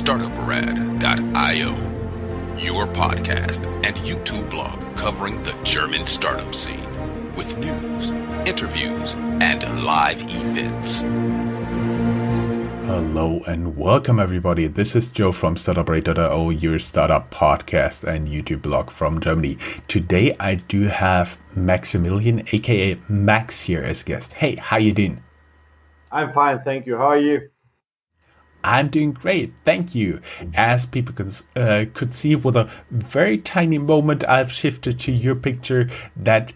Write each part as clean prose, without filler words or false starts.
Startuprad.io, your podcast and YouTube blog covering the German startup scene with news, interviews, and live events. Hello and welcome everybody. This is Joe from Startuprad.io, your startup podcast and YouTube blog from Germany. Today I do have Maximilian, aka Max, here as guest. Hey, how you doing? I'm fine, thank you. How are you? I'm doing great, thank you. As people could see with a very tiny moment, I've shifted to your picture that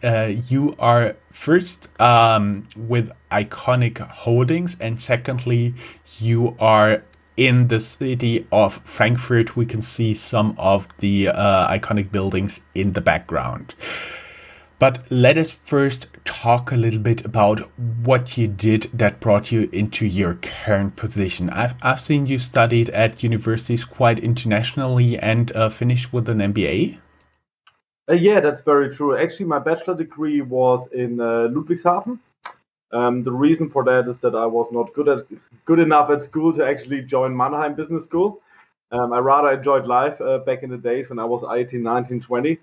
you are first with Iconiq Holdings, and secondly, you are in the city of Frankfurt. We can see some of the iconic buildings in the background. But let us first talk a little bit about what you did that brought you into your current position. I've seen you studied at universities quite internationally and finished with an MBA. Yeah, that's very true. Actually, my bachelor degree was in Ludwigshafen. The reason for that is that I was not good enough at school to actually join Mannheim Business School. I rather enjoyed life back in the days when I was 18, 19, 20.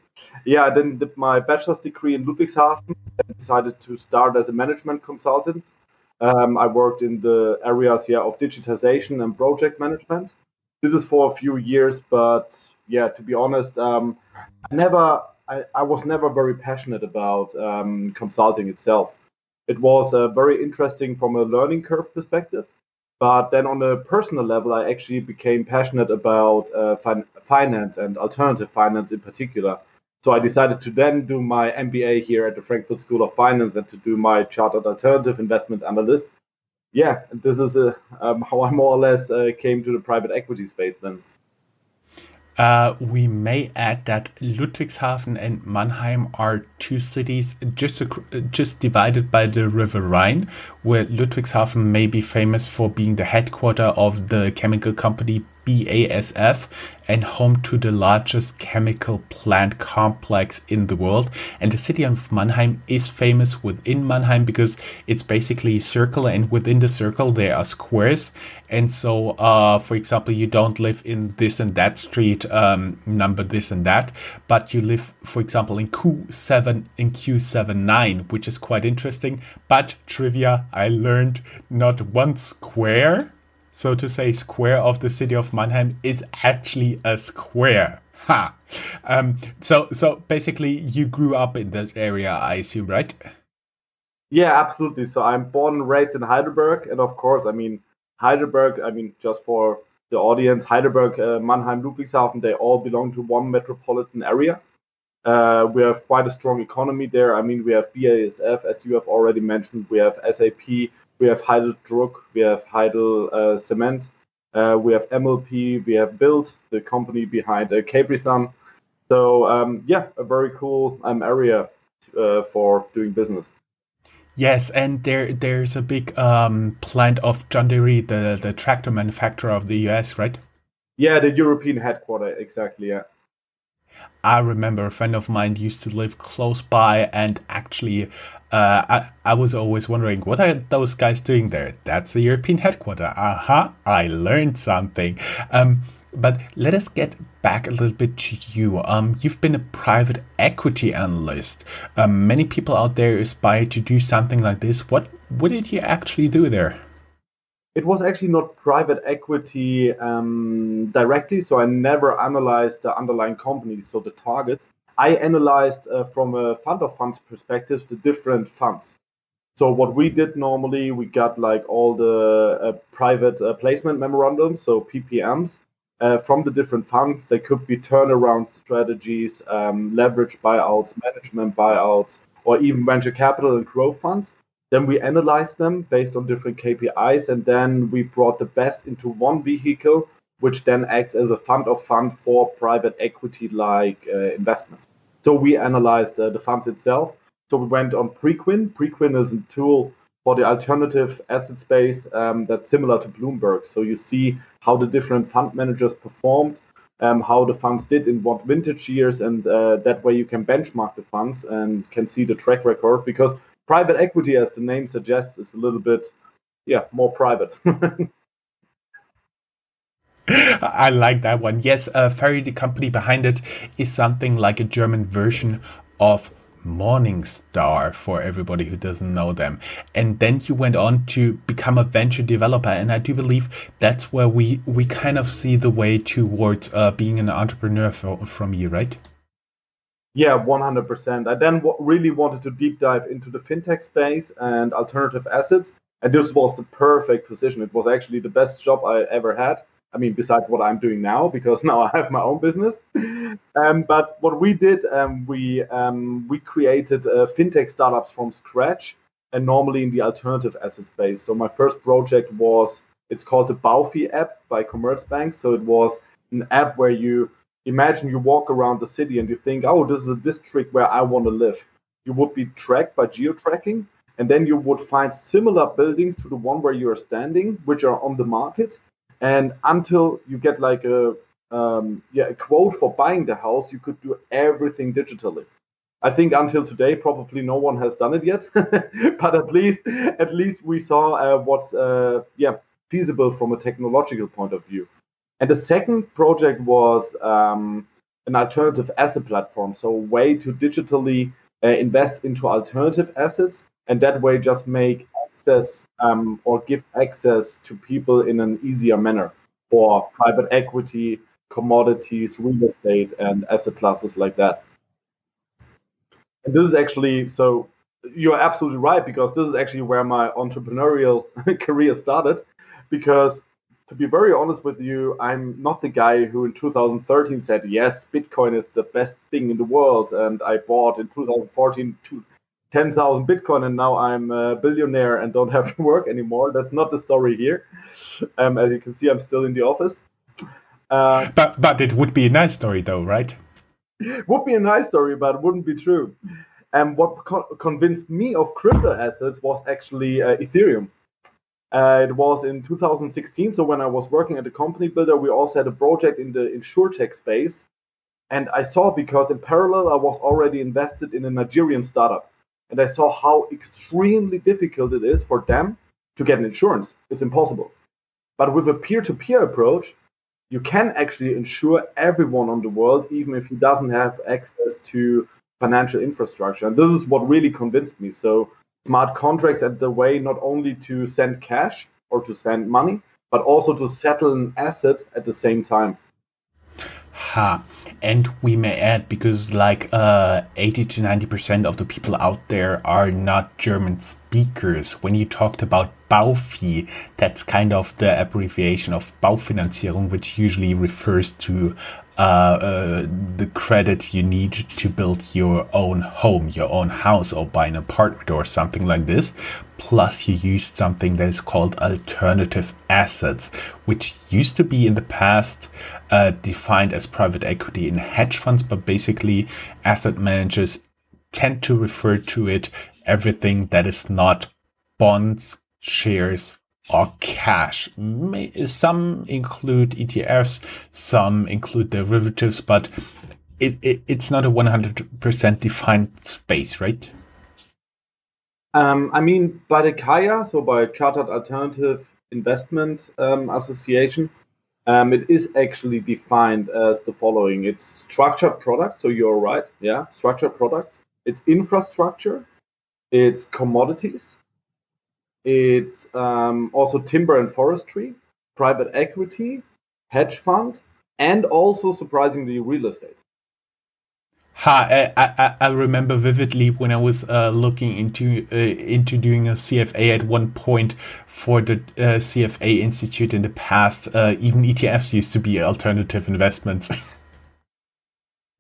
Yeah, I then did my bachelor's degree in Ludwigshafen and decided to start as a management consultant. I worked in the areas of digitization and project management. Did this for a few years, but yeah, to be honest, I was never very passionate about consulting itself. It was very interesting from a learning curve perspective. But then on a personal level, I actually became passionate about finance and alternative finance in particular. So I decided to then do my MBA here at the Frankfurt School of Finance and to do my Chartered Alternative Investment Analyst. Yeah, this is how I more or less came to the private equity space then. We may add that Ludwigshafen and Mannheim are two cities just divided by the River Rhine, where Ludwigshafen may be famous for being the headquarter of the chemical company BASF and home to the largest chemical plant complex in the world. And the city of Mannheim is famous within Mannheim because it's basically a circle, and within the circle there are squares. And so, for example, you don't live in this and that street, number this and that, but you live, for example, in Q7 in Q79, which is quite interesting. But trivia, I learned not one square, so to say, square of the city of Mannheim is actually a square. Ha! So basically, you grew up in that area, I assume, right? Yeah, absolutely. So I'm born and raised in Heidelberg, and of course, Heidelberg, just for the audience, Heidelberg, Mannheim, Ludwigshafen, they all belong to one metropolitan area. We have quite a strong economy there. We have BASF, as you have already mentioned. We have SAP. We have Heideldruck, we have Heidel Cement, we have MLP, we have Build, the company behind Capri-Sun. So a very cool area for doing business. Yes, and there's a big plant of John Deere, the tractor manufacturer of the US, right? Yeah, the European headquarters, exactly, yeah. I remember a friend of mine used to live close by, and actually I was always wondering, what are those guys doing there? That's the European headquarters. I learned something. But let us get back a little bit to you. You've been a private equity analyst. Many people out there aspire to do something like this. What did you actually do there? It was actually not private equity directly, so I never analyzed the underlying companies, so the targets. I analyzed from a fund of funds perspective the different funds. So what we did normally, we got like all the private placement memorandums, so PPMs, from the different funds. They could be turnaround strategies, leverage buyouts, management buyouts, or even venture capital and growth funds. Then we analyzed them based on different KPIs, and then we brought the best into one vehicle, which then acts as a fund of fund for private equity-like investments. So we analyzed the funds itself. So we went on Preqin. Preqin is a tool for the alternative asset space that's similar to Bloomberg. So you see how the different fund managers performed, how the funds did in what vintage years, and that way you can benchmark the funds and can see the track record, because private equity, as the name suggests, is a little bit more private. I like that one. Yes, Ferry, the company behind it, is something like a German version of Morningstar for everybody who doesn't know them. And then you went on to become a venture developer. And I do believe that's where we kind of see the way towards being an entrepreneur from you, right? Yeah, 100%. I then really wanted to deep dive into the fintech space and alternative assets. And this was the perfect position. It was actually the best job I ever had. I mean, besides what I'm doing now, because now I have my own business. But what we did, we created fintech startups from scratch, and normally in the alternative asset space. So my first project was, it's called the Baufi app by Commerzbank. So it was an app where you imagine you walk around the city and you think, oh, this is a district where I want to live. You would be tracked by geo-tracking, and then you would find similar buildings to the one where you are standing, which are on the market. And until you get like a quote for buying the house, you could do everything digitally. I think until today, probably no one has done it yet, but at least we saw what's feasible from a technological point of view. And the second project was an alternative asset platform, so a way to digitally invest into alternative assets, and that way just make access or give access to people in an easier manner for private equity, commodities, real estate, and asset classes like that. And this is actually, so you're absolutely right, because this is actually where my entrepreneurial career started. Because to be very honest with you, I'm not the guy who in 2013 said, yes, Bitcoin is the best thing in the world. And I bought in 2014 10,000 Bitcoin, and now I'm a billionaire and don't have to work anymore. That's not the story here. As you can see, I'm still in the office. But it would be a nice story though, right? Would be a nice story, but wouldn't be true. And what convinced me of crypto assets was actually Ethereum. It was in 2016. So when I was working at the company builder, we also had a project in the insurtech space. And I saw, because in parallel, I was already invested in a Nigerian startup. And I saw how extremely difficult it is for them to get an insurance. It's impossible. But with a peer-to-peer approach, you can actually insure everyone on the world, even if he doesn't have access to financial infrastructure. And this is what really convinced me. So smart contracts are the way not only to send cash or to send money, but also to settle an asset at the same time. Ha. And we may add, because like 80 to 90% of the people out there are not German speakers. When you talked about Baufi, that's kind of the abbreviation of Baufinanzierung, which usually refers to the credit you need to build your own home, your own house, or buy an apartment or something like this. Plus, you use something that is called alternative assets, which used to be in the past defined as private equity in hedge funds, but basically asset managers tend to refer to it everything that is not bonds, shares, or cash. Some include ETFs, some include derivatives, but it's not a 100% defined space, right? I mean, by the CAIA, so by Chartered Alternative Investment Association, it is actually defined as the following. It's structured products, so you're right, yeah, structured products. It's infrastructure, it's commodities, it's also timber and forestry, private equity, hedge fund, and also, surprisingly, real estate. I remember vividly when I was looking into doing a CFA at one point for the CFA Institute in the past. Even ETFs used to be alternative investments.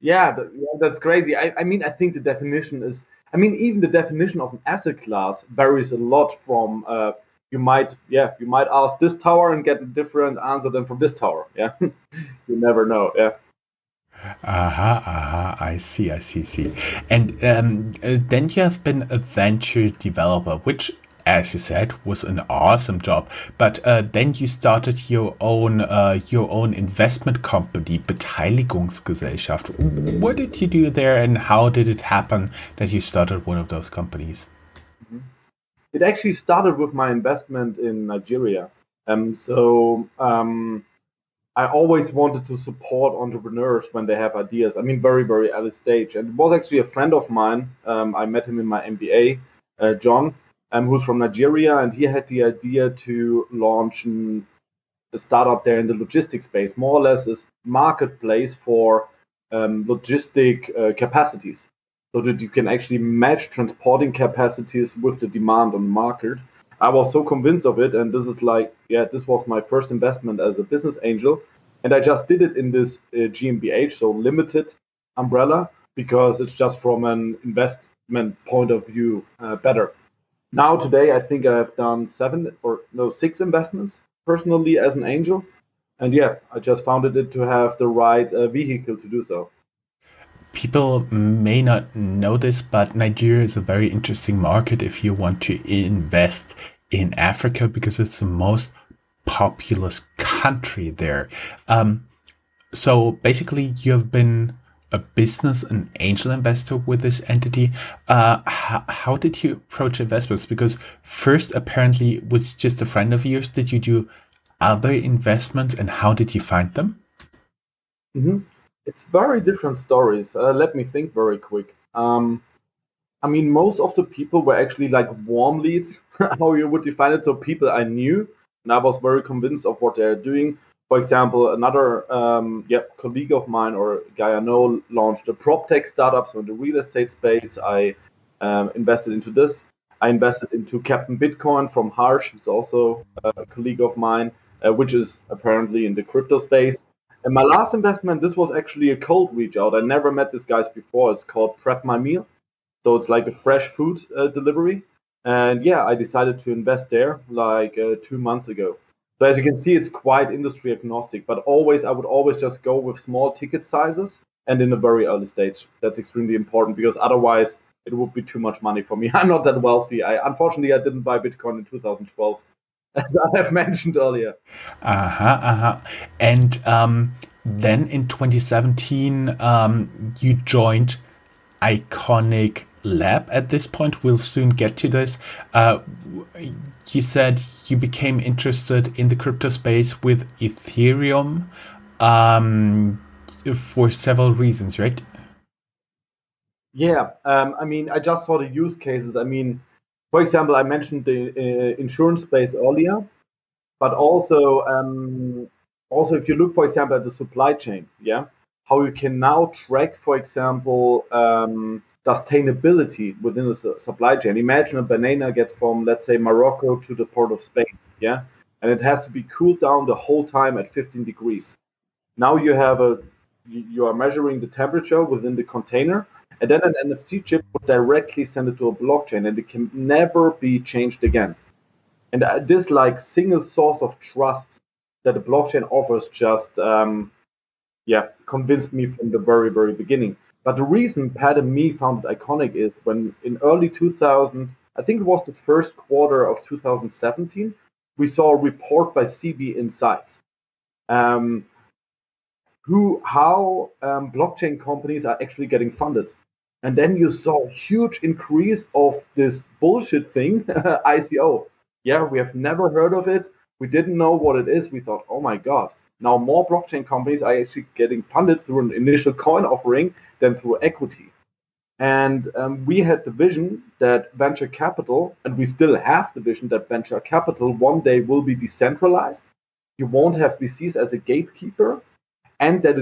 Yeah, that's crazy. I mean, I think the definition is, I mean, even the definition of an asset class varies a lot from, you might ask this tower and get a different answer than from this tower. Yeah, you never know. Yeah. I see. And then you have been a venture developer, which, as you said, was an awesome job. But then you started your own investment company, Beteiligungsgesellschaft. What did you do there, and how did it happen that you started one of those companies? It actually started with my investment in Nigeria. So I always wanted to support entrepreneurs when they have ideas. I mean, very, very early stage. And it was actually a friend of mine. I met him in my MBA, John, who's from Nigeria, and he had the idea to launch a startup there in the logistics space, more or less a marketplace for logistic capacities, so that you can actually match transporting capacities with the demand on the market. I was so convinced of it, and this is like, yeah, this was my first investment as a business angel, and I just did it in this GmbH, so limited umbrella, because it's just from an investment point of view better. Now today, I think I have done six investments personally as an angel, and yeah, I just founded it to have the right vehicle to do so. People may not know this, but Nigeria is a very interesting market if you want to invest in Africa because it's the most populous country there. So basically, you have been a business and angel investor with this entity. How did you approach investments? Because first, apparently, it was just a friend of yours. Did you do other investments, and how did you find them? hmm It's very different stories. Let me think very quick. I mean, most of the people were actually like warm leads, how you would define it. So people I knew, and I was very convinced of what they're doing. For example, another colleague of mine or guy I know launched a prop tech startup, so in the real estate space. I invested into this. I invested into Captain Bitcoin from Harsh. It's also a colleague of mine, which is apparently in the crypto space. And my last investment, this was actually a cold reach out. I never met these guys before. It's called Prep My Meal. So it's like a fresh food delivery. And yeah, I decided to invest there like 2 months ago. So as you can see, it's quite industry agnostic, but I would always just go with small ticket sizes and in a very early stage. That's extremely important because otherwise it would be too much money for me. I'm not that wealthy. Unfortunately I didn't buy Bitcoin in 2012, as I have mentioned earlier. And then in 2017, you joined Iconiq Lab. At this point, we'll soon get to this. You said you became interested in the crypto space with Ethereum for several reasons, right? Yeah, I mean, I just saw the use cases. I mean, for example, I mentioned the insurance space earlier, but also if you look, for example, at the supply chain, yeah, how you can now track, for example, sustainability within the supply chain. Imagine a banana gets from, let's say, Morocco to the port of Spain, yeah, and it has to be cooled down the whole time at 15 degrees. Now you are measuring the temperature within the container, and then an NFC chip would directly send it to a blockchain, and it can never be changed again. And this like single source of trust that the blockchain offers just convinced me from the very, very beginning. But the reason Pat and me founded Iconiq is when in early 2000, I think it was the first quarter of 2017, we saw a report by CB Insights, um, how blockchain companies are actually getting funded. And then you saw a huge increase of this bullshit thing, ICO. Yeah, we have never heard of it. We didn't know what it is. We thought, oh my God, now more blockchain companies are actually getting funded through an initial coin offering than through equity. And we had the vision that venture capital, and we still have the vision that venture capital one day will be decentralized. You won't have VCs as a gatekeeper, and that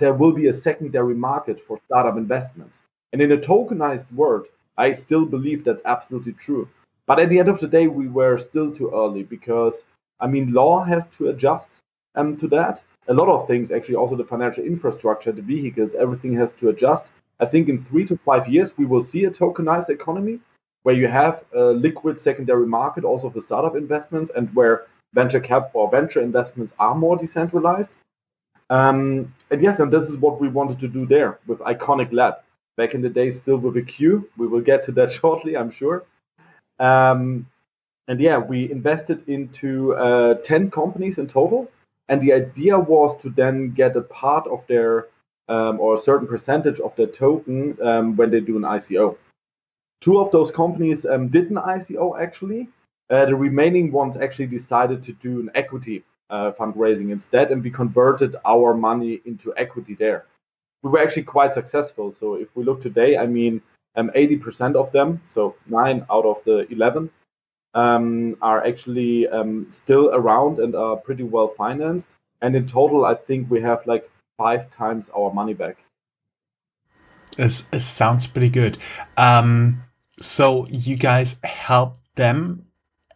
there will be a secondary market for startup investments. And in a tokenized world, I still believe that's absolutely true. But at the end of the day, we were still too early because, I mean, law has to adjust to that. A lot of things, actually, also the financial infrastructure, the vehicles, everything has to adjust. I think in 3 to 5 years, we will see a tokenized economy where you have a liquid secondary market also for startup investments and where venture cap or venture investments are more decentralized. And yes, and this is what we wanted to do there with Iconiq Lab. Back in the day, still with a Q. We will get to that shortly, I'm sure. Um, and yeah, we invested into 10 companies in total. And the idea was to then get a part of their or a certain percentage of their token when they do an ICO. Two of those companies did an ICO actually. The remaining ones actually decided to do an equity. fundraising instead, and we converted our money into equity there. We were actually quite successful. So if we look today, I mean, 80% of them, so 9 out of the 11, are actually still around and are pretty well financed. And in total, I think we have like 5 times our money back. It sounds pretty good. So you guys help them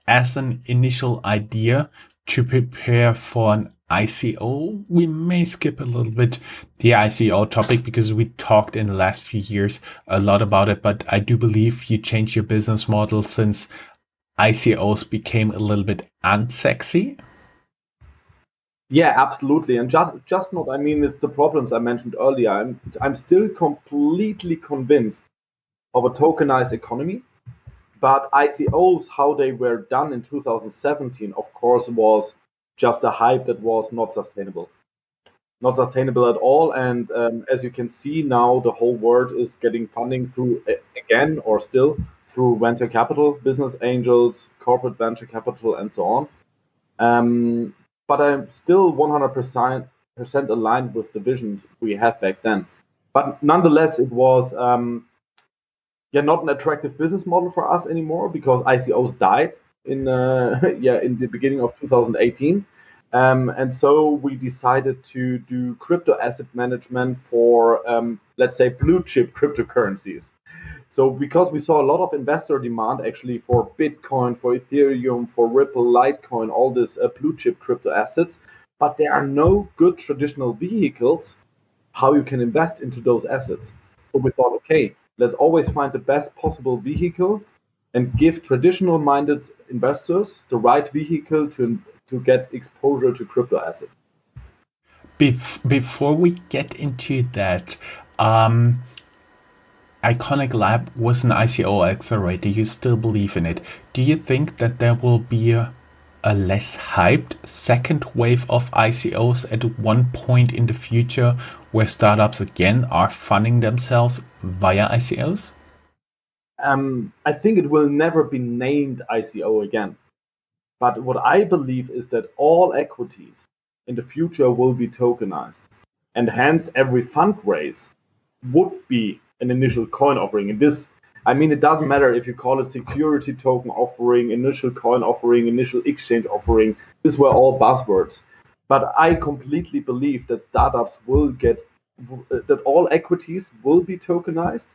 as an initial idea to prepare for an ICO. We may skip a little bit the ICO topic because we talked in the last few years a lot about it, but I do believe you changed your business model since ICOs became a little bit unsexy. Yeah, absolutely. And just not, I mean, it's the problems I mentioned earlier. I'm still completely convinced of a tokenized economy. But ICOs, how they were done in 2017, of course, was just a hype that was not sustainable. Not sustainable at all. And as you can see now, the whole world is getting funding through, again, or still, through venture capital, business angels, corporate venture capital, and so on. But I'm still 100% aligned with the visions we had back then. But nonetheless, it was not an attractive business model for us anymore because ICOs died in in the beginning of 2018. And so we decided to do crypto asset management for, let's say, blue chip cryptocurrencies. So because we saw a lot of investor demand actually for Bitcoin, for Ethereum, for Ripple, Litecoin, all these blue chip crypto assets, but there are no good traditional vehicles how you can invest into those assets. So we thought, okay, let's always find the best possible vehicle and give traditional minded investors the right vehicle to get exposure to crypto assets. Before we get into that, Iconiq Lab was an ICO accelerator. You still believe in it. Do you think that there will be a less hyped second wave of ICOs at one point in the future where startups again are funding themselves via ICOs? I think it will never be named ICO again. But what I believe is that all equities in the future will be tokenized. And hence every fundraise would be an initial coin offering. And this, I mean, it doesn't matter if you call it security token offering, initial coin offering, initial exchange offering. These were all buzzwords. But I completely believe that startups will that all equities will be tokenized.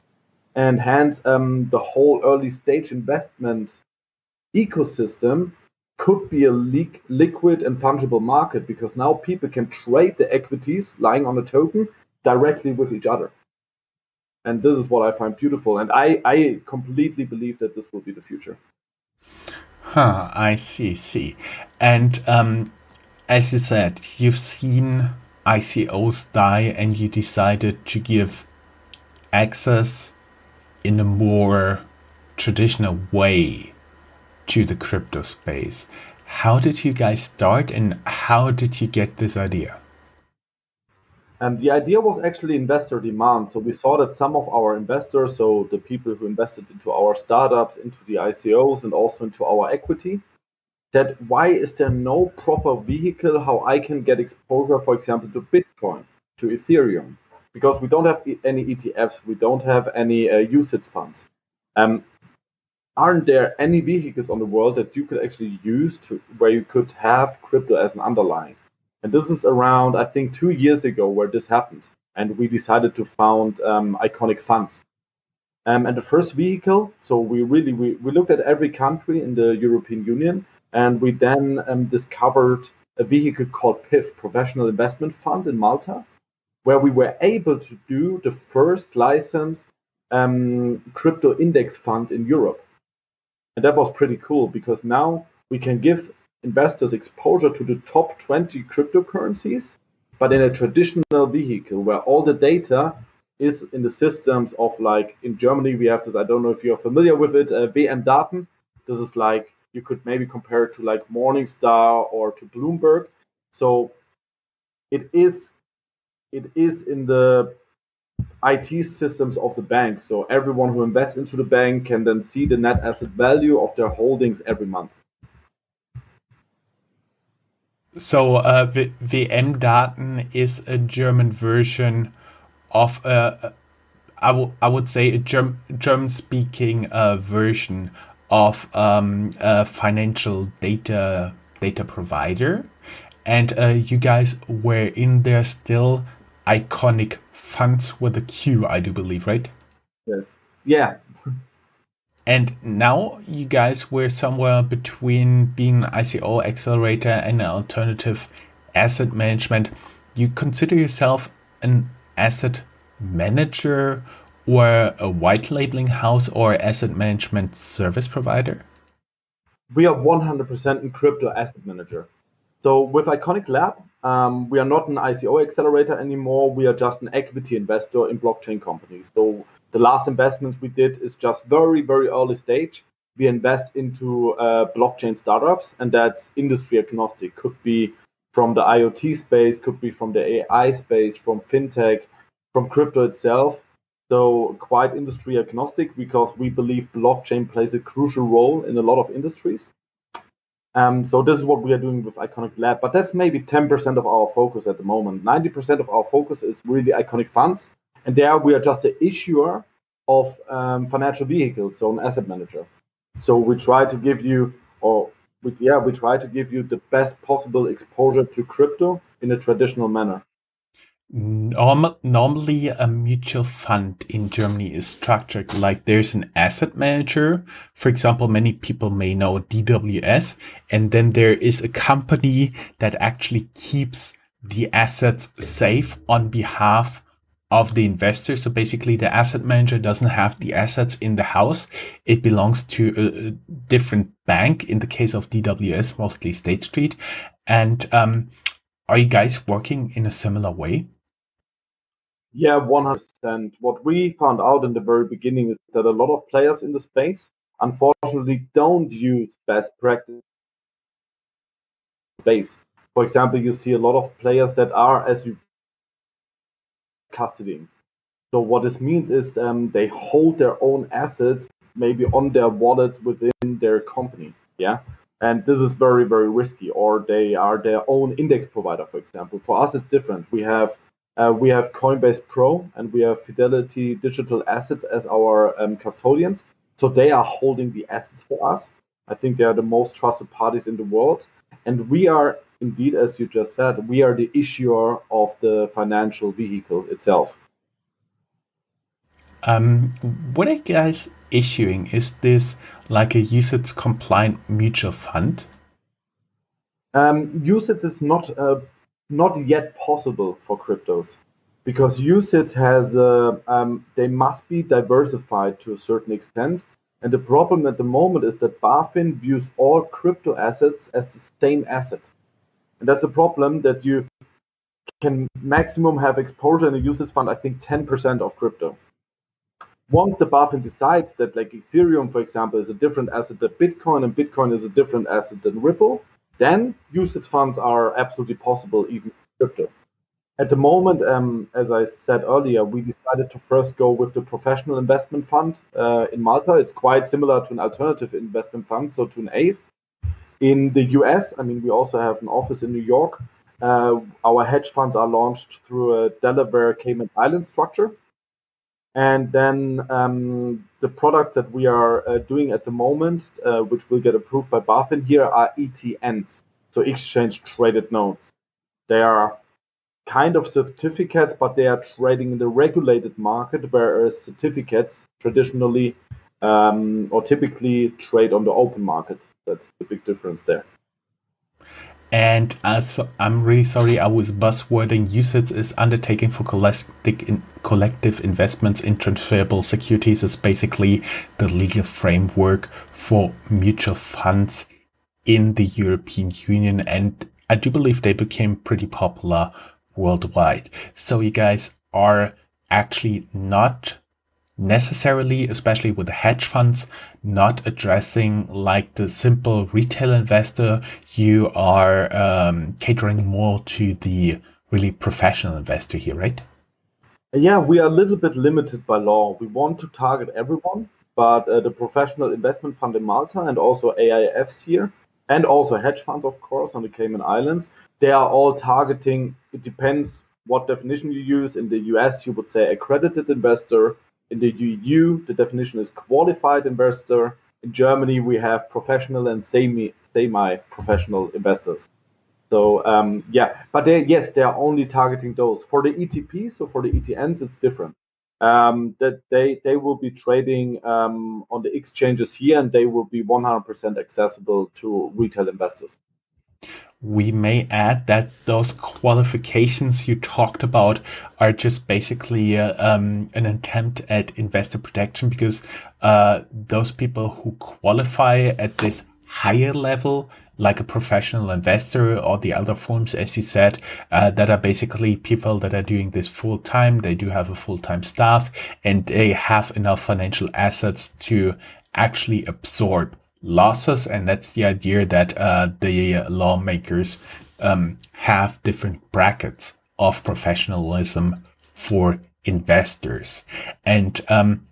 And hence the whole early stage investment ecosystem could be a liquid and fungible market because now people can trade the equities lying on a token directly with each other. And this is what I find beautiful. And I completely believe that this will be the future. I see. And as you said, you've seen ICOs die and you decided to give access in a more traditional way to the crypto space. How did you guys start and how did you get this idea? And the idea was actually investor demand. So we saw that some of our investors, so the people who invested into our startups, into the ICOs, and also into our equity, said, why is there no proper vehicle how I can get exposure, for example, to Bitcoin, to Ethereum? Because we don't have any ETFs, we don't have any usage funds. Aren't there any vehicles on the world that you could actually use where you could have crypto as an underlying? And this is around, I think, 2 years ago where this happened. And we decided to found Iconiq Funds. And the first vehicle, so we looked at every country in the European Union, and we then discovered a vehicle called PIF, Professional Investment Fund in Malta, where we were able to do the first licensed crypto index fund in Europe. And that was pretty cool because now we can give investors exposure to the top 20 cryptocurrencies, but in a traditional vehicle where all the data is in the systems of, like, in Germany, we have this, I don't know if you're familiar with it, WM Daten. This is like, you could maybe compare it to like Morningstar or to Bloomberg. So it is in the IT systems of the bank. So everyone who invests into the bank can then see the net asset value of their holdings every month. So WM Daten is a German version of I would say a German speaking version of a financial data provider, and you guys were in there still Iconic Funds with a Q, I do believe, right? Yes. Yeah. And now you guys were somewhere between being an ICO accelerator and an alternative asset management. You consider yourself an asset manager or a white labeling house or asset management service provider? We are 100% in crypto asset manager. So with Iconiq Lab, we are not an ICO accelerator anymore. We are just an equity investor in blockchain companies. So the last investments we did is just very, very early stage. We invest into blockchain startups, and that's industry agnostic. Could be from the IoT space, could be from the AI space, from fintech, from crypto itself. So quite industry agnostic because we believe blockchain plays a crucial role in a lot of industries. So this is what we are doing with Iconiq Lab, but that's maybe 10% of our focus at the moment. 90% of our focus is really Iconiq Funds, and there we are just the issuer of financial vehicles, so an asset manager. So we try to give you, we try to give you the best possible exposure to crypto in a traditional manner. Normally, a mutual fund in Germany is structured like there's an asset manager. For example, many people may know DWS, and then there is a company that actually keeps the assets safe on behalf of the investor. So basically, the asset manager doesn't have the assets in the house. It belongs to a different bank. In the case of DWS, mostly State Street. And are you guys working in a similar way? Yeah, 100%. What we found out in the very beginning is that a lot of players in the space, unfortunately, don't use best practice space. For example, you see a lot of players that are, as you custodying. So what this means is they hold their own assets maybe on their wallets within their company. Yeah. And this is very, very risky. Or they are their own index provider, for example. For us, it's different. We have Coinbase Pro and we have Fidelity Digital Assets as our custodians. So they are holding the assets for us. I think they are the most trusted parties in the world. And we are indeed, as you just said, we are the issuer of the financial vehicle itself. What are you guys issuing? Is this like a UCITS compliant mutual fund? UCITS is not yet possible for cryptos because UCITS has they must be diversified to a certain extent. And the problem at the moment is that BaFin views all crypto assets as the same asset. And that's a problem that you can maximum have exposure in a UCITS fund, I think 10% of crypto. Once the BaFin decides that like Ethereum, for example, is a different asset than Bitcoin and Bitcoin is a different asset than Ripple, then UCITS funds are absolutely possible, even crypto. At the moment, as I said earlier, we decided to first go with the professional investment fund in Malta. It's quite similar to an alternative investment fund, so to an AIF. In the US, I mean, we also have an office in New York. Our hedge funds are launched through a Delaware Cayman Island structure. And then the products that we are doing at the moment, which will get approved by BaFin here, are ETNs, so exchange traded notes. They are kind of certificates, but they are trading in the regulated market, whereas certificates traditionally or typically trade on the open market. That's the big difference there. And I'm really sorry, I was buzzwording. UCITS is undertaking for collective investments in transferable securities. Is basically the legal framework for mutual funds in the European Union. And I do believe they became pretty popular worldwide. So you guys are actually not necessarily, especially with the hedge funds, not addressing like the simple retail investor. You are catering more to the really professional investor here, right? Yeah, we are a little bit limited by law. We want to target everyone, but the professional investment fund in Malta and also AIFs here, and also hedge funds, of course, on the Cayman Islands. They are all targeting, it depends what definition you use. In the US, you would say accredited investor. In the EU, the definition is qualified investor. In Germany, we have professional and semi-professional investors. So but they are only targeting those. For the ETP, so for the ETNs, it's different. That they will be trading on the exchanges here, and they will be 100% accessible to retail investors. We may add that those qualifications you talked about are just basically an attempt at investor protection, because those people who qualify at this higher level, like a professional investor or the other forms, as you said, that are basically people that are doing this full time. They do have a full-time staff, and they have enough financial assets to actually absorb losses. And that's the idea that the lawmakers have different brackets of professionalism for investors. And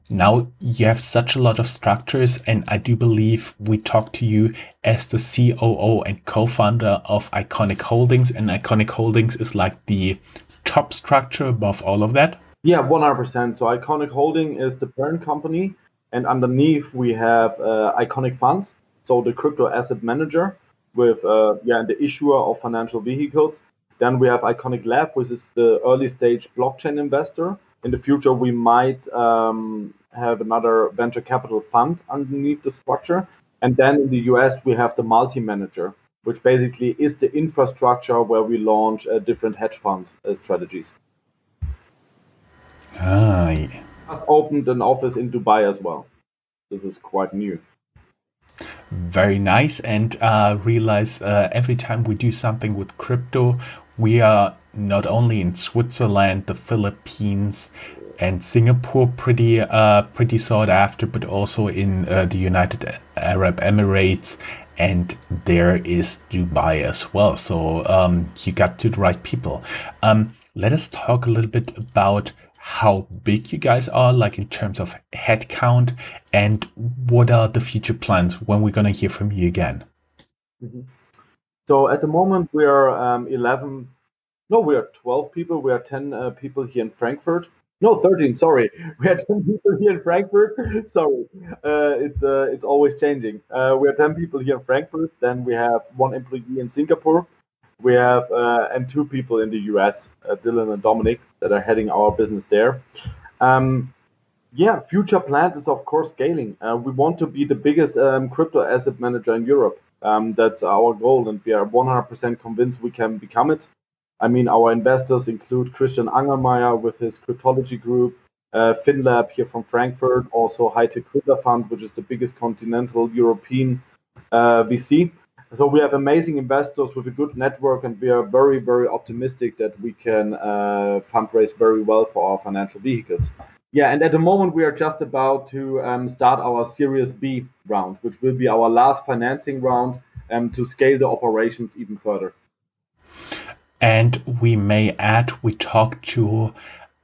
now you have such a lot of structures, and I do believe we talked to you as the COO and co-founder of Iconiq Holdings, and Iconiq Holdings is like the top structure above all of that. Yeah, 100%. So Iconiq Holding is the parent company, and underneath we have Iconiq Funds, so the crypto asset manager with the issuer of financial vehicles. Then we have Iconiq Lab, which is the early stage blockchain investor. In the future, we might have another venture capital fund underneath the structure. And then in the US, we have the multi-manager, which basically is the infrastructure where we launch different hedge fund strategies. Yeah. Just opened an office in Dubai as well. This is quite new. Very nice. And realize every time we do something with crypto, we are not only in Switzerland, the Philippines, and Singapore pretty sought after, but also in the United Arab Emirates, and there is Dubai as well. So you got to the right people. Let us talk a little bit about how big you guys are, like in terms of headcount, and what are the future plans, when we're going to hear from you again. Mm-hmm. So at the moment we are 12 people. We are 10 people here in Frankfurt. No, 13, sorry. We are 10 people here in Frankfurt. Sorry. It's always changing. We are 10 people here in Frankfurt. Then we have 1 employee in Singapore. We have and 2 people in the US, Dylan and Dominic, that are heading our business there. Future plans is of course scaling. We want to be the biggest crypto asset manager in Europe. That's our goal, and we are 100% convinced we can become it. I mean, our investors include Christian Angermeyer with his cryptology group, FinLab here from Frankfurt, also High-Tech Crypto Fund, which is the biggest continental European VC. So we have amazing investors with a good network, and we are very, very optimistic that we can fundraise very well for our financial vehicles. Yeah, and at the moment we are just about to start our Series B round, which will be our last financing round to scale the operations even further. And we may add, we talked to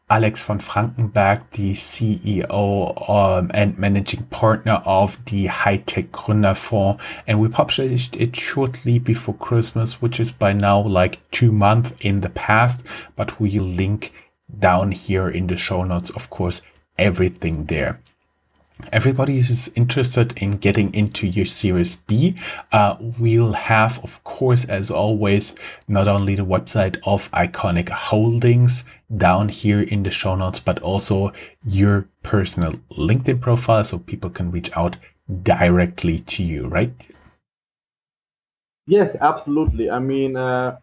Alex von Frankenberg, the CEO and managing partner of the High-Tech Gründerfonds, and we published it shortly before Christmas, which is by now like 2 months in the past, but we'll link down here in the show notes, of course, everything there. Everybody who's interested in getting into your Series B, we'll have, of course, as always, not only the website of Iconiq Holdings down here in the show notes, but also your personal LinkedIn profile so people can reach out directly to you, right? Yes, absolutely. I mean,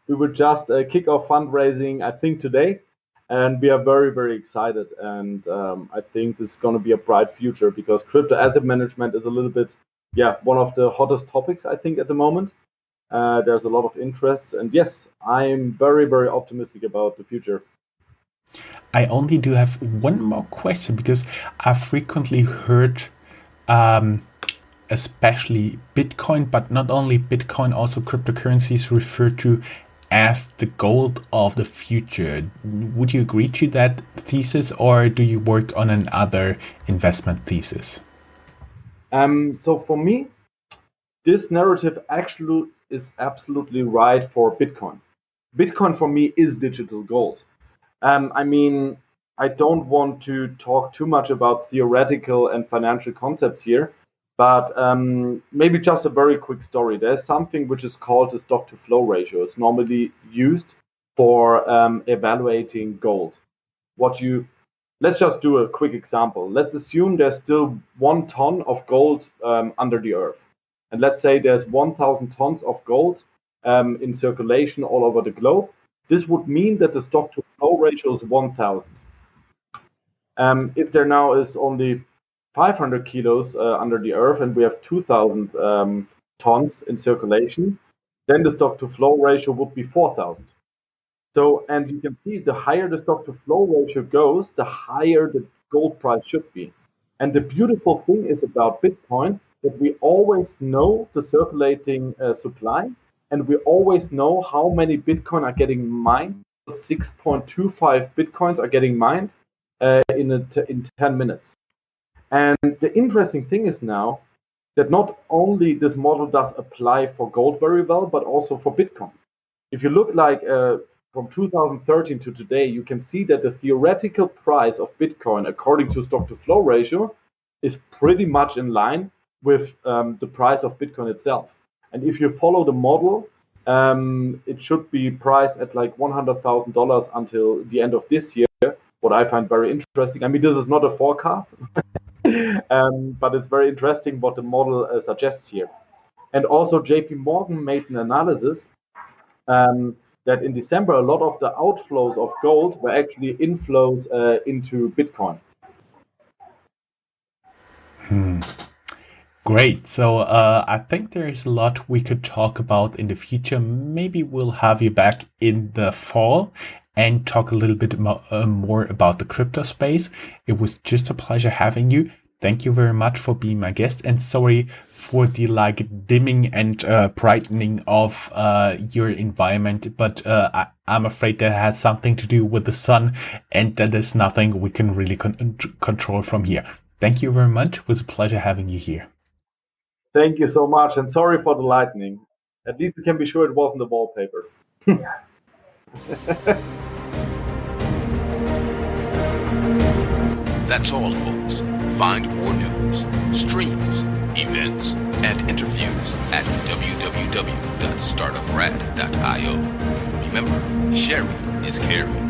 we will just kick off fundraising, I think, today. And we are very, very excited. And I think this is going to be a bright future, because crypto asset management is a little bit, one of the hottest topics, I think, at the moment. There's a lot of interest. And yes, I'm very, very optimistic about the future. I only do have one more question, because I've frequently heard, especially Bitcoin, but not only Bitcoin, also cryptocurrencies referred to as the gold of the future. Would you agree to that thesis, or do you work on another investment thesis? So for me, this narrative actually is absolutely right for Bitcoin. Bitcoin for me is digital gold. I mean, I don't want to talk too much about theoretical and financial concepts here, but maybe just a very quick story. There's something which is called the stock to flow ratio. It's normally used for evaluating gold. Let's just do a quick example. Let's assume there's still 1 ton of gold under the earth. And let's say there's 1,000 tons of gold in circulation all over the globe. This would mean that the stock to flow ratio is 1,000. If there now is only 500 kilos under the earth and we have 2,000 tons in circulation, then the stock to flow ratio would be 4,000. So, and you can see the higher the stock to flow ratio goes, the higher the gold price should be. And the beautiful thing is about Bitcoin that we always know the circulating supply, and we always know how many Bitcoin are getting mined. 6.25 Bitcoins are getting mined in 10 minutes. And the interesting thing is now that not only this model does apply for gold very well, but also for Bitcoin. If you look like from 2013 to today, you can see that the theoretical price of Bitcoin, according to stock to flow ratio, is pretty much in line with the price of Bitcoin itself. And if you follow the model, it should be priced at like $100,000 until the end of this year, what I find very interesting. I mean, this is not a forecast, but it's very interesting what the model suggests here. And also JP Morgan made an analysis that in December, a lot of the outflows of gold were actually inflows into Bitcoin. Great. So I think there is a lot we could talk about in the future. Maybe we'll have you back in the fall and talk a little bit more about the crypto space. It was just a pleasure having you. Thank you very much for being my guest, and sorry for the dimming and brightening of your environment, but I'm afraid that has something to do with the sun, and that is nothing we can really control from here. Thank you very much. It was a pleasure having you here. Thank you so much, and sorry for the lightning. At least you can be sure it wasn't the wallpaper. That's all, folks. Find more news, streams, events, and interviews at www.startuprad.io. Remember, sharing is caring.